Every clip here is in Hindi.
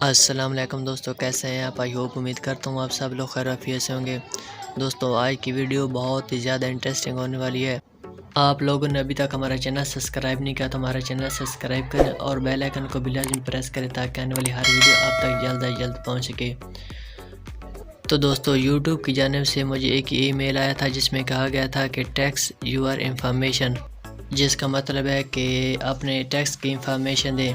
अस्सलाम वालेकुम दोस्तों, कैसे हैं आप? आई होप उम्मीद करता हूँ आप सब लोग खैर आफियत से होंगे। दोस्तों आज की वीडियो बहुत ही ज़्यादा इंटरेस्टिंग होने वाली है। आप लोगों ने अभी तक हमारा चैनल सब्सक्राइब नहीं किया तो हमारा चैनल सब्सक्राइब करें और बेल आइकन को भी लाजमी प्रेस करें ताकि आने वाली हर वीडियो आप तक जल्द अज जल्द पहुँच सके। तो दोस्तों यूट्यूब की जानिब से मुझे एक ईमेल आया था जिसमें कहा गया था कि टैक्स यूर इंफॉर्मेशन, जिसका मतलब है कि अपने टैक्स की इंफॉर्मेशन दें।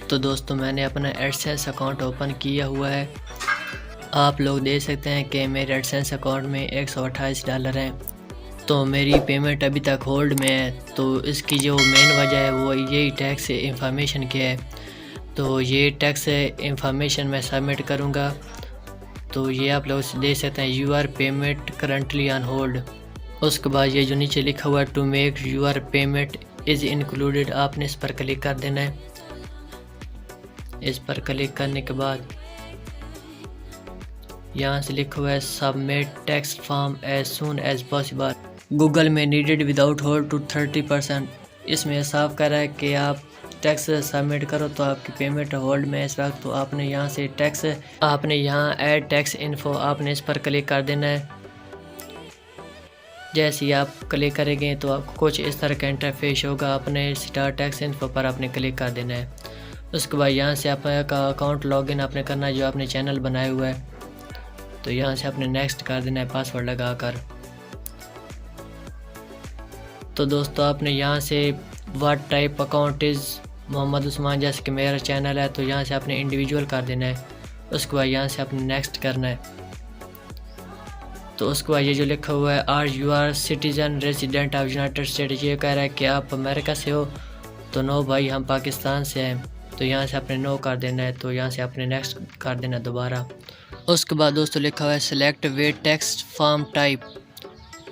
तो दोस्तों मैंने अपना एडसेंस अकाउंट ओपन किया हुआ है। आप लोग देख सकते हैं कि मेरे एडसेंस अकाउंट में $128 हैं। तो मेरी पेमेंट अभी तक होल्ड में है। तो इसकी जो मेन वजह है वो यही टैक्स इंफॉर्मेशन की है। तो ये टैक्स इंफॉर्मेशन मैं सबमिट करूँगा। तो ये आप लोग देख सकते हैं your payment currently on hold. उसके बाद ये जो नीचे लिखा हुआ है to make your payment is included, आपने इस पर क्लिक कर देना है। इस पर क्लिक करने के बाद यहाँ से लिखा हुआ है submit tax form as soon as possible, Google may needed without hold to 30%। इसमें साफ कर रहा है कि आप टैक्स सबमिट करो तो आपकी पेमेंट होल्ड में इस वक्त। तो आपने यहाँ से टैक्स, आपने यहाँ ऐड टैक्स इन्फो, आपने इस पर क्लिक कर देना है। जैसे ही आप क्लिक करेंगे तो आपको कुछ इस तरह का इंटरफेस होगा। आपने स्टार टैक्स इन्फो पर आपने क्लिक कर देना है। उसके बाद यहाँ से आपका अकाउंट लॉगिन आपने करना है जो आपने चैनल बनाया हुआ है। तो यहाँ से आपने नेक्स्ट कर देना है पासवर्ड लगाकर। तो दोस्तों आपने यहाँ से what type account is Mohammad Usman, जैसे कि मेरा चैनल है तो यहाँ से आपने इंडिविजुअल कर देना है। उसके बाद यहाँ से आपने नेक्स्ट करना है। तो उसके बाद ये जो लिखा हुआ है are you are citizen resident of United State, ये कह रहा है कि आप अमेरिका से हो। तो नो भाई, हम पाकिस्तान से हैं। तो यहाँ से आपने नो कर देना है। तो यहाँ से आपने नेक्स्ट कर देना है दोबारा। उसके बाद दोस्तों लिखा हुआ है select what tax form type.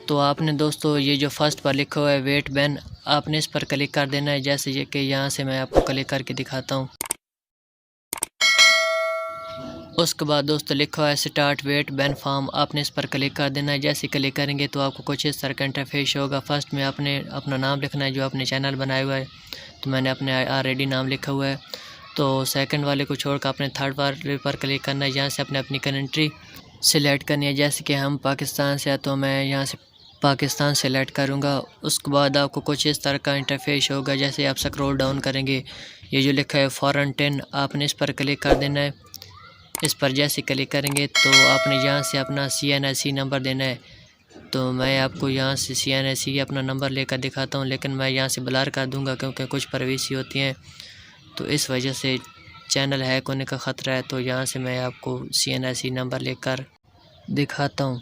तो आपने दोस्तों ये जो फर्स्ट पर लिखा हुआ है वेट बैन, आपने इस पर क्लिक कर देना है। जैसे ये कि यहाँ से मैं आपको क्लिक करके दिखाता हूँ। उसके बाद दोस्तों लिखा हुआ है स्टार्ट वेट बैन फॉर्म, आपने इस पर क्लिक कर देना है। जैसे क्लिक करेंगे तो आपको कुछ इस तरह का इंटरफेस होगा। फर्स्ट में आपने अपना नाम लिखना है जो आपने चैनल बनाया हुआ है। तो मैंने अपने ऑलरेडी नाम लिखा हुआ है। तो सेकंड वाले को छोड़कर आपने थर्ड वाले पर क्लिक करना है। यहाँ से आपने अपनी कंट्री सिलेक्ट करनी है। जैसे कि हम पाकिस्तान से हैं तो मैं यहाँ से पाकिस्तान सेलेक्ट करूँगा। उसके बाद आपको कुछ इस तरह का इंटरफेस होगा। जैसे आप स्क्रॉल डाउन करेंगे ये जो लिखा है फॉरेन 10, आपने इस पर क्लिक कर देना है। इस पर जैसे क्लिक करेंगे तो आपने यहाँ से अपना CNSE नंबर देना है। तो मैं आपको यहाँ से CNSE अपना नंबर लेकर दिखाता हूँ, लेकिन मैं यहाँ से ब्लर कर दूँगा क्योंकि कुछ प्राइवेसी होती हैं। तो इस वजह से चैनल हैक होने का ख़तरा है। तो यहाँ से मैं आपको CNSE नंबर लेकर दिखाता हूँ।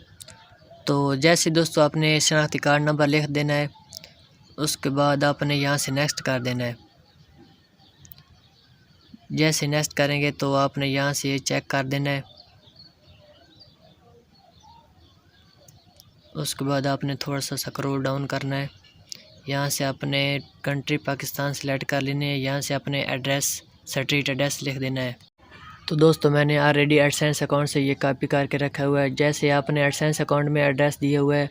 तो जैसे दोस्तों आपने शनाख्ती कार्ड नंबर लिख देना है। उसके बाद आपने यहाँ से नेक्स्ट कर देना है। जैसे नेक्स्ट करेंगे तो आपने यहाँ से ये चेक कर देना है। उसके बाद आपने थोड़ा सा स्क्रॉल डाउन करना है। यहाँ से आपने कंट्री पाकिस्तान सेलेक्ट कर लेनी है। यहाँ से अपने एड्रेस, स्ट्रीट एड्रेस लिख देना है। तो दोस्तों मैंने ऑलरेडी एडसेंस अकाउंट से ये कॉपी करके रखा हुआ है। जैसे आपने एडसेंस अकाउंट में एड्रेस दिया हुआ है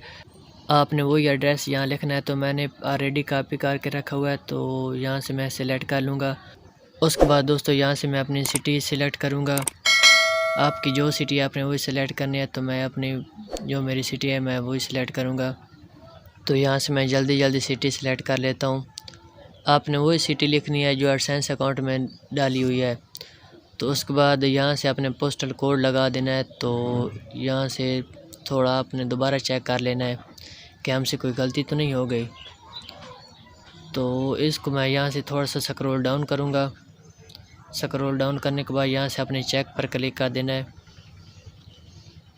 आपने वही एड्रेस यहाँ लिखना है। तो मैंने ऑलरेडी कॉपी करके रखा हुआ है तो यहाँ से मैं सिलेक्ट कर लूँगा। उसके बाद दोस्तों यहाँ से मैं अपनी सिटी सिलेक्ट करूँगा। आपकी जो सिटी है आपने वही सिलेक्ट करनी है। तो मैं अपनी जो मेरी सिटी है मैं वही सिलेक्ट करूँगा। तो यहाँ से मैं जल्दी सिटी सिलेक्ट कर लेता हूँ। आपने वही सिटी लिखनी है जो एडसेंस अकाउंट में डाली हुई है। तो उसके बाद यहाँ से आपने पोस्टल कोड लगा देना है। तो यहाँ से थोड़ा आपने दोबारा चेक कर लेना है कि हमसे कोई गलती तो नहीं हो गई। तो इसको मैं यहाँ से थोड़ा सा स्क्रॉल डाउन करूँगा। स्क्रॉल डाउन करने के बाद यहाँ से अपने चेक पर क्लिक कर देना है।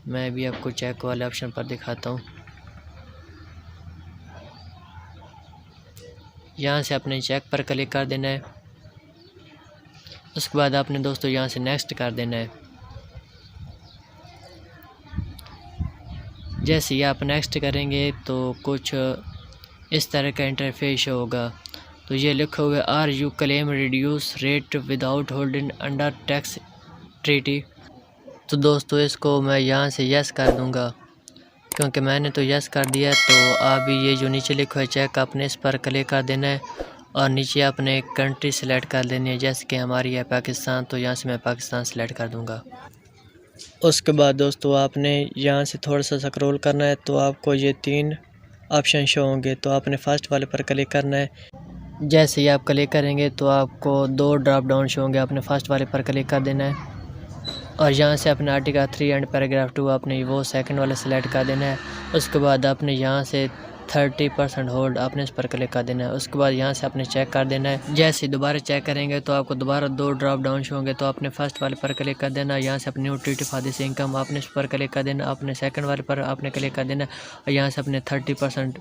मैं भी आपको चेक वाले ऑप्शन पर दिखाता हूँ। यहाँ से अपने चेक पर क्लिक कर देना है। उसके बाद आपने दोस्तों यहाँ से नेक्स्ट कर देना है। जैसे ही आप नेक्स्ट करेंगे तो कुछ इस तरह का इंटरफेस होगा। तो ये लिखा हुआ है are you claim reduce rate without holding under tax treaty. तो दोस्तों इसको मैं यहाँ से यस कर दूँगा क्योंकि मैंने तो यस कर दिया है। तो आप भी ये जो नीचे लिखा है चेक, आपने इस पर क्लिक कर देना है और नीचे आपने कंट्री सेलेक्ट कर लेनी है, जैसे कि हमारी है पाकिस्तान, तो यहाँ से मैं पाकिस्तान सेलेक्ट कर दूँगा। उसके बाद दोस्तों आपने यहाँ से थोड़ा सा स्क्रॉल करना है, तो आपको ये 3 ऑप्शन शो होंगे, तो आपने फर्स्ट वाले पर क्लिक करना है। जैसे ही आप क्लिक करेंगे तो आपको 2 ड्रॉप डाउन शो होंगे, आपने फर्स्ट वाले पर क्लिक कर देना है और यहाँ से अपने आर्टिकल 3 एंड पैराग्राफ 2 आपने वो सेकंड वाला सेलेक्ट कर देना है। उसके बाद आपने यहाँ से 30% होल्ड आपने इस पर क्लिक कर देना है। उसके बाद यहाँ से आपने चेक कर देना है। जैसे दोबारा चेक करेंगे तो आपको दोबारा 2 ड्रॉप डाउन शो होंगे, तो आपने फर्स्ट वाले पर क्लिक कर देना। यहाँ से अपनी यूटिलिटी फॉर दिस इनकम आपने इस पर क्लिक कर देना, अपने सेकंड वाले पर आपने क्लिक कर देना और यहाँ से अपने 30%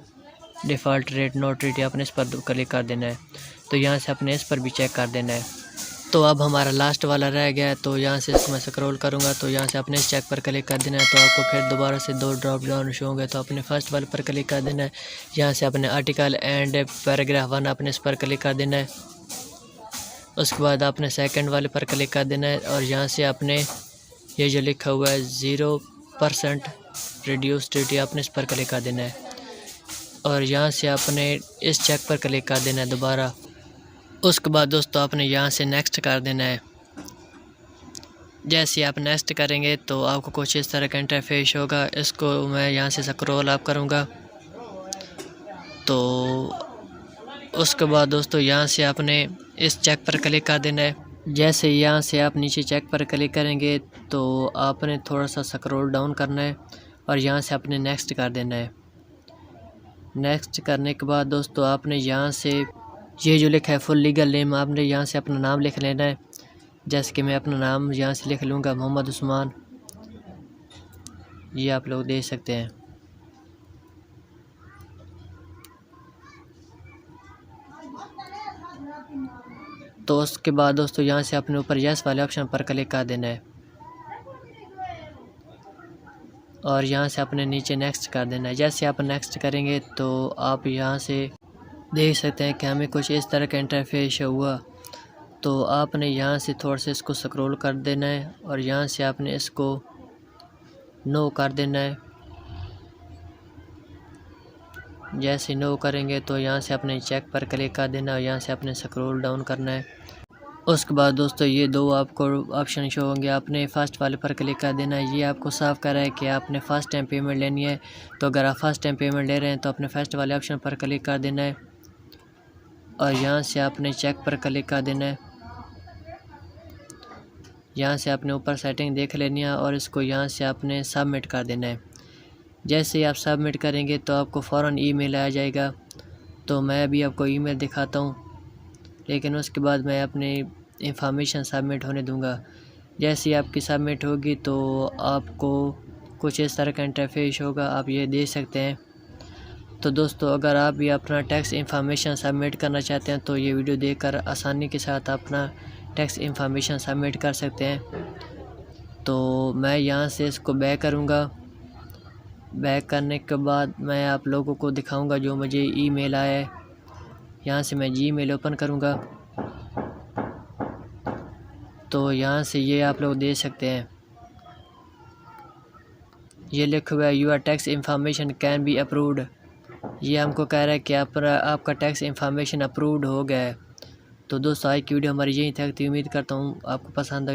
डिफ़ॉल्ट रेट नो ट्रीटी आपने इस पर क्लिक कर देना है। तो यहाँ से अपने इस पर भी चेक कर देना है। तो अब हमारा लास्ट वाला रह गया है, तो यहाँ से इसको मैं स्क्रॉल करूँगा तो यहाँ से अपने इस चेक पर क्लिक कर देना है। तो आपको फिर दोबारा से 2 ड्रॉप डाउन शो होंगे, तो अपने फर्स्ट वाले पर क्लिक कर देना है। यहाँ से अपने आर्टिकल एंड पैराग्राफ 1 आपने इस पर क्लिक कर देना है। उसके बाद आपने सेकंड वाले पर क्लिक कर देना है और यहाँ से आपने ये जो लिखा हुआ है 0% रिड्यूस ट्रीटी आपने इस पर क्लिक कर देना है और यहाँ से आपने इस चेक पर क्लिक कर देना है दोबारा। उसके बाद दोस्तों आपने यहाँ से नेक्स्ट कर देना है। जैसे आप नेक्स्ट करेंगे तो आपको कुछ इस तरह का इंटरफेस होगा। इसको मैं यहाँ से स्क्रॉल अप करूँगा, तो उसके बाद दोस्तों यहाँ से आपने इस चेक पर क्लिक कर देना है। जैसे यहाँ से आप नीचे चेक पर क्लिक करेंगे तो आपने थोड़ा सा स्क्रॉल डाउन करना है और यहाँ से आपने नेक्स्ट कर देना है। नेक्स्ट करने के बाद दोस्तों आपने यहाँ से ये जो लिखा है फुल लीगल नेम, आपने यहाँ से अपना नाम लिख लेना है। जैसे कि मैं अपना नाम यहाँ से लिख लूँगा मोहम्मद उस्मान, ये आप लोग देख सकते हैं। तो उसके बाद दोस्तों यहाँ से अपने ऊपर यस वाले ऑप्शन पर क्लिक कर देना है और यहाँ से अपने नीचे नेक्स्ट कर देना है। जैसे आप नेक्स्ट करेंगे तो आप यहाँ से देख सकते हैं कि हमें कुछ इस तरह का इंटरफेस हुआ। तो आपने यहाँ से थोड़ा सा इसको स्क्रॉल कर देना है और यहाँ से आपने इसको नो कर देना है। जैसे नो करेंगे तो यहाँ से अपने चेक पर क्लिक कर देना और यहाँ से अपने स्क्रॉल डाउन करना है। उसके बाद दोस्तों ये 2 आपको ऑप्शन शो होंगे, आपने फ़र्स्ट वाले पर क्लिक कर देना है। ये आपको साफ कर रहा है कि आपने फ़र्स्ट टाइम पेमेंट लेनी है, तो अगर आप फर्स्ट टाइम पेमेंट ले रहे हैं तो अपने फर्स्ट वाले ऑप्शन पर क्लिक कर देना है और यहाँ से आपने चेक पर क्लिक कर देना है। यहाँ से आपने ऊपर सेटिंग देख लेनी है और इसको यहाँ से आपने सबमिट कर देना है। जैसे ही आप सबमिट करेंगे तो आपको फ़ौरन ईमेल आ जाएगा। तो मैं अभी आपको ईमेल दिखाता हूँ, लेकिन उसके बाद मैं अपनी इंफॉर्मेशन सबमिट होने दूँगा। जैसे ही आपकी सबमिट होगी तो आपको कुछ इस तरह का इंटरफेस होगा, आप ये देख सकते हैं। तो दोस्तों अगर आप भी अपना टैक्स इंफॉर्मेशन सबमिट करना चाहते हैं तो ये वीडियो देखकर आसानी के साथ अपना टैक्स इंफॉर्मेशन सबमिट कर सकते हैं। तो मैं यहाँ से इसको बैक करूँगा। बैक करने के बाद मैं आप लोगों को दिखाऊंगा जो मुझे ईमेल आया है। यहाँ से मैं जीमेल ओपन करूँगा, तो यहाँ से ये आप लोग देख सकते हैं, ये लिखा हुआ है your tax information can be approved. ये हमको कह रहा है कि आपका टैक्स इंफॉर्मेशन अप्रूव्ड हो गया है। तो दोस्तों आज की वीडियो हमारी यही तक थी। उम्मीद करता हूँ आपको पसंद आई।